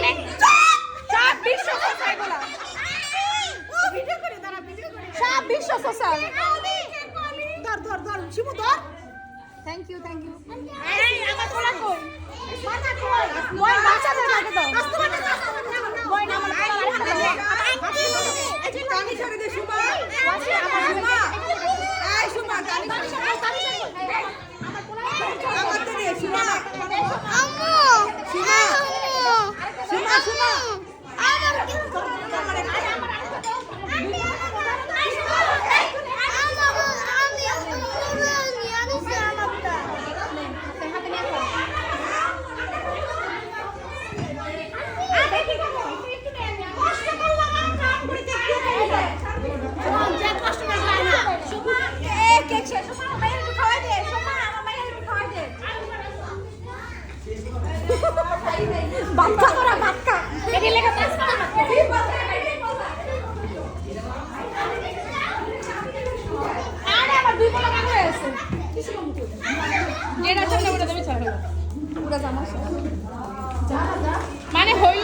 মানে সব বিশ্ব সোশ্যাল এগুলা সব বিশ্ব সোশ্যাল ধর ধর ধর শিবু ধর থ্যাংক ইউ এই আমার কোলা কই মাথা কই মই বাচ্চা দেখাকে দাও মই না আমার এই যে টানি ছেড়ে দে সুমা এই সুমা টানি আমার কোলা আমার তো দে সুমা আম্মু সুমা সুমা সুমা আমার কি বাচ্চা তোরা বাচ্চা এটি লেখা পাস কর না আরে আমার দুই বলা কাজ হয়ে আছে কিছু কম তো যেটা চলে ওটা তুমি ছাড়ো পুরো জামা যা মানে হইল